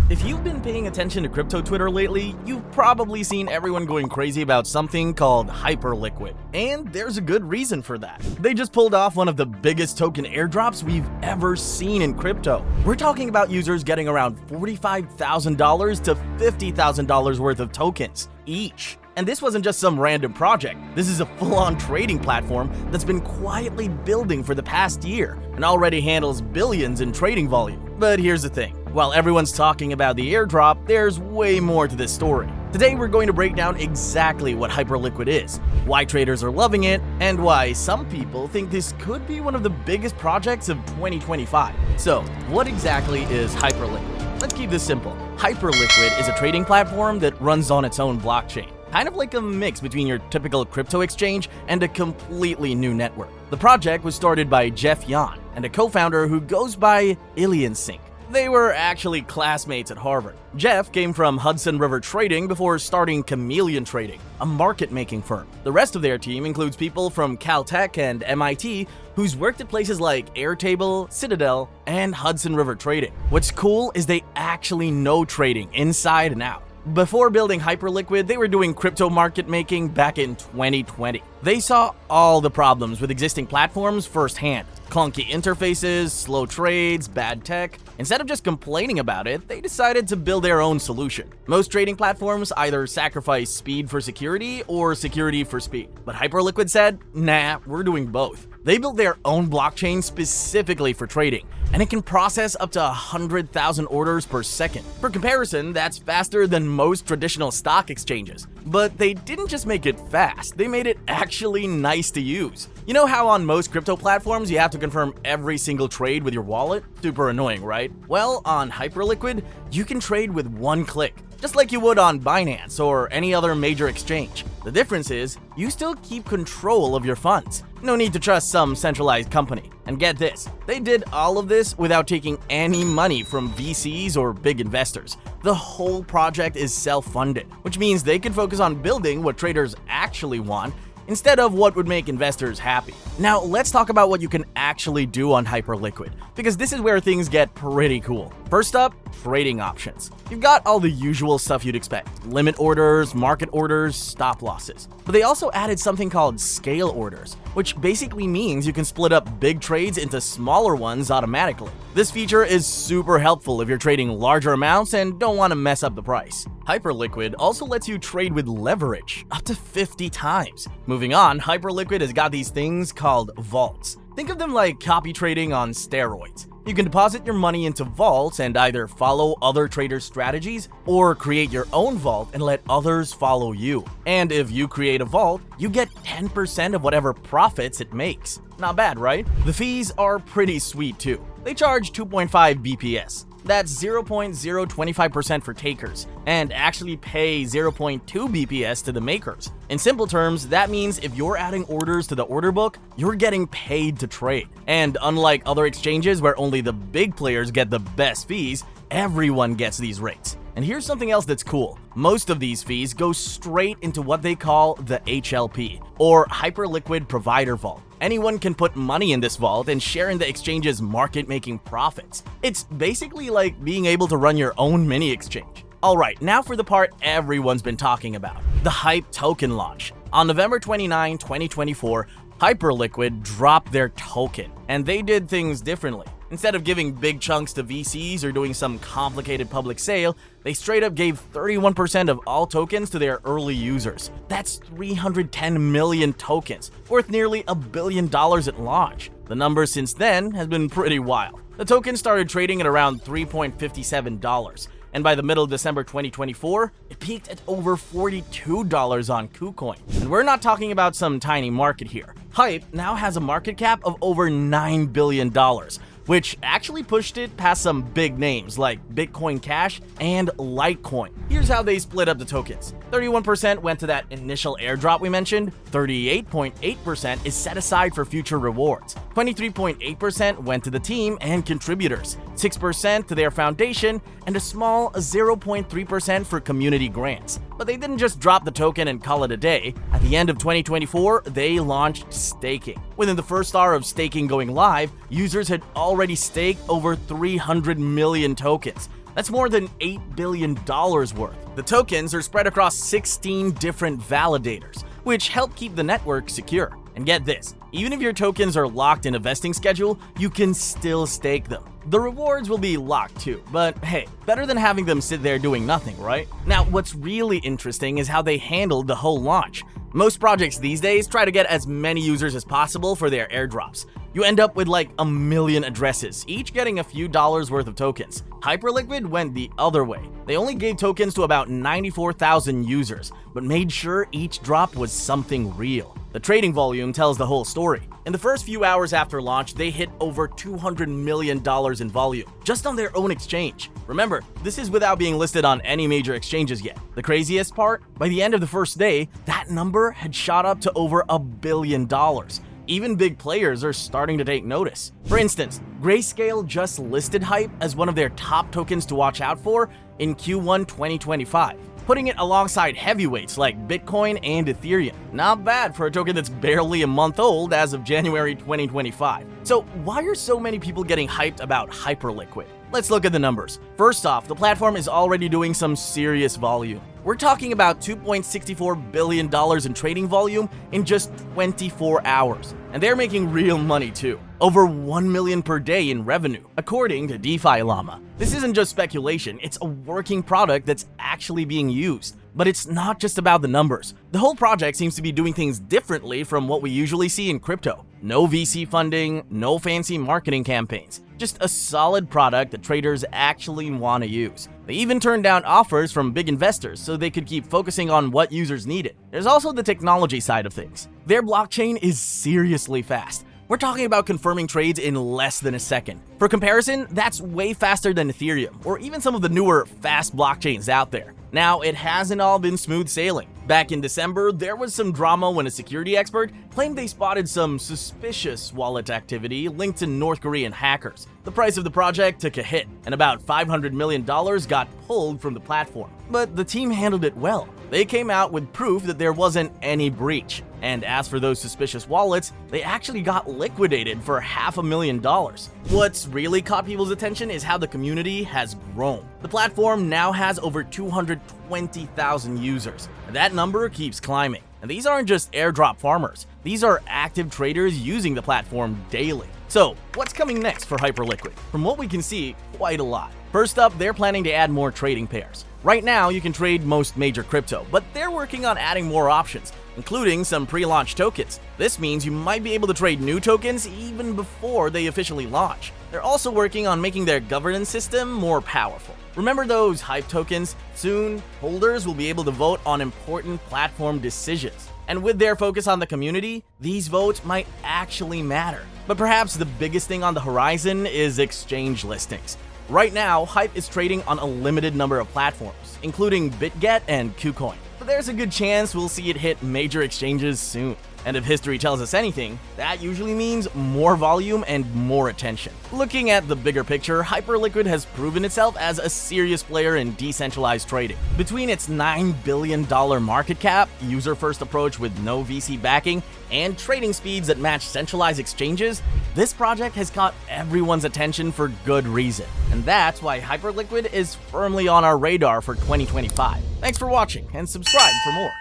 If you've been paying attention to crypto Twitter lately, you've probably seen everyone going crazy about something called Hyperliquid. And there's a good reason for that. They just pulled off one of the biggest token airdrops we've ever seen in crypto. We're talking about users getting around $45,000 to $50,000 worth of tokens each. And this wasn't just some random project. This is a full-on trading platform that's been quietly building for the past year and already handles billions in trading volume. But here's the thing. While everyone's talking about the airdrop, there's way more to this story. Today we're going to break down exactly what Hyperliquid is, why traders are loving it, and why some people think this could be one of the biggest projects of 2025. So, what exactly is Hyperliquid? Let's keep this simple. Hyperliquid is a trading platform that runs on its own blockchain. Kind of like a mix between your typical crypto exchange and a completely new network. The project was started by Jeff Yan and a co-founder who goes by Sync. They were actually classmates at Harvard. Jeff came from Hudson River Trading before starting Chameleon Trading, a market-making firm. The rest of their team includes people from Caltech and MIT who's worked at places like Airtable, Citadel, and Hudson River Trading. What's cool is they actually know trading inside and out. Before building Hyperliquid, they were doing crypto market making back in 2020. They saw all the problems with existing platforms firsthand. Clunky interfaces, slow trades, bad tech. Instead of just complaining about it, they decided to build their own solution. Most trading platforms either sacrifice speed for security or security for speed. But Hyperliquid said, nah, we're doing both. They built their own blockchain specifically for trading, and it can process up to 100,000 orders per second. For comparison, that's faster than most traditional stock exchanges. But they didn't just make it fast, they made it actually nice to use. You know how on most crypto platforms you have to confirm every single trade with your wallet? Super annoying, right? Well, on Hyperliquid, you can trade with one click, just like you would on Binance or any other major exchange. The difference is, you still keep control of your funds. No need to trust some centralized company. And get this, they did all of this without taking any money from VCs or big investors. The whole project is self-funded, which means they can focus on building what traders actually want instead of what would make investors happy. Now, let's talk about what you can actually do on Hyperliquid, because this is where things get pretty cool. First up, trading options. You've got all the usual stuff you'd expect: limit orders, market orders, stop losses. But they also added something called scale orders, which basically means you can split up big trades into smaller ones automatically. This feature is super helpful if you're trading larger amounts and don't want to mess up the price. Hyperliquid also lets you trade with leverage, up to 50 times. Moving on, Hyperliquid has got these things called vaults. Think of them like copy trading on steroids. You can deposit your money into vaults and either follow other traders' strategies or create your own vault and let others follow you. And if you create a vault, you get 10% of whatever profits it makes. Not bad, right? The fees are pretty sweet too. They charge 2.5 BPS. That's 0.025% for takers, and actually pay 0.2 BPS to the makers. In simple terms, that means if you're adding orders to the order book, you're getting paid to trade. And unlike other exchanges where only the big players get the best fees, everyone gets these rates. And here's something else that's cool. Most of these fees go straight into what they call the HLP, or Hyperliquid Provider Vault. Anyone can put money in this vault and share in the exchange's market-making profits. It's basically like being able to run your own mini exchange. Alright, now for the part everyone's been talking about, the Hype token launch. On November 29, 2024, Hyperliquid dropped their token, and they did things differently. Instead of giving big chunks to VCs or doing some complicated public sale, they straight up gave 31% of all tokens to their early users. That's 310 million tokens, worth nearly $1 billion at launch. The number since then has been pretty wild. The token started trading at around $3.57, and by the middle of December 2024, it peaked at over $42 on KuCoin. And we're not talking about some tiny market here. Hype now has a market cap of over $9 billion, which actually pushed it past some big names like Bitcoin Cash and Litecoin. Here's how they split up the tokens. 31% went to that initial airdrop we mentioned, 38.8% is set aside for future rewards, 23.8% went to the team and contributors, 6% to their foundation, and a small 0.3% for community grants. But they didn't just drop the token and call it a day. At the end of 2024, they launched staking. Within the first hour of staking going live, users had already staked over 300 million tokens, That's more than $8 billion worth. The tokens are spread across 16 different validators, which help keep the network secure. And get this, even if your tokens are locked in a vesting schedule, you can still stake them. The rewards will be locked too, but hey, better than having them sit there doing nothing, right? Now, what's really interesting is how they handled the whole launch. Most projects these days try to get as many users as possible for their airdrops. You end up with like 1 million addresses, each getting a few dollars worth of tokens. Hyperliquid went the other way. They only gave tokens to about 94,000 users, but made sure each drop was something real. The trading volume tells the whole story. In the first few hours after launch, they hit over $200 million in volume, just on their own exchange. Remember, this is without being listed on any major exchanges yet. The craziest part? By the end of the first day, that number had shot up to over $1 billion. Even big players are starting to take notice. For instance, Grayscale just listed Hype as one of their top tokens to watch out for in Q1 2025, putting it alongside heavyweights like Bitcoin and Ethereum. Not bad for a token that's barely a month old as of January 2025. So why are so many people getting hyped about Hyperliquid? Let's look at the numbers. First off, the platform is already doing some serious volume. We're talking about $2.64 billion in trading volume in just 24 hours. And they're making real money too. Over 1 million per day in revenue, according to DeFi Llama. This isn't just speculation, it's a working product that's actually being used. But it's not just about the numbers. The whole project seems to be doing things differently from what we usually see in crypto. No VC funding, no fancy marketing campaigns. Just a solid product that traders actually want to use. They even turned down offers from big investors so they could keep focusing on what users needed. There's also the technology side of things. Their blockchain is seriously fast. We're talking about confirming trades in less than a second. For comparison, that's way faster than Ethereum, or even some of the newer fast blockchains out there. Now, it hasn't all been smooth sailing. Back in December, there was some drama when a security expert claimed they spotted some suspicious wallet activity linked to North Korean hackers. The price of the project took a hit, and about $500 million got pulled from the platform. But the team handled it well. They came out with proof that there wasn't any breach. And as for those suspicious wallets, they actually got liquidated for $500,000. What's really caught people's attention is how the community has grown. The platform now has over 220,000 users. And that number keeps climbing. And these aren't just airdrop farmers. These are active traders using the platform daily. So, what's coming next for Hyperliquid? From what we can see, quite a lot. First up, they're planning to add more trading pairs. Right now, you can trade most major crypto, but they're working on adding more options, including some pre-launch tokens. This means you might be able to trade new tokens even before they officially launch. They're also working on making their governance system more powerful. Remember those hype tokens? Soon, holders will be able to vote on important platform decisions. And with their focus on the community, these votes might actually matter. But perhaps the biggest thing on the horizon is exchange listings. Right now, Hype is trading on a limited number of platforms, including BitGet and KuCoin. But there's a good chance we'll see it hit major exchanges soon. And if history tells us anything, that usually means more volume and more attention. Looking at the bigger picture, Hyperliquid has proven itself as a serious player in decentralized trading. Between its $9 billion market cap, user-first approach with no VC backing, and trading speeds that match centralized exchanges, this project has caught everyone's attention for good reason. And that's why Hyperliquid is firmly on our radar for 2025. Thanks for watching, and subscribe for more.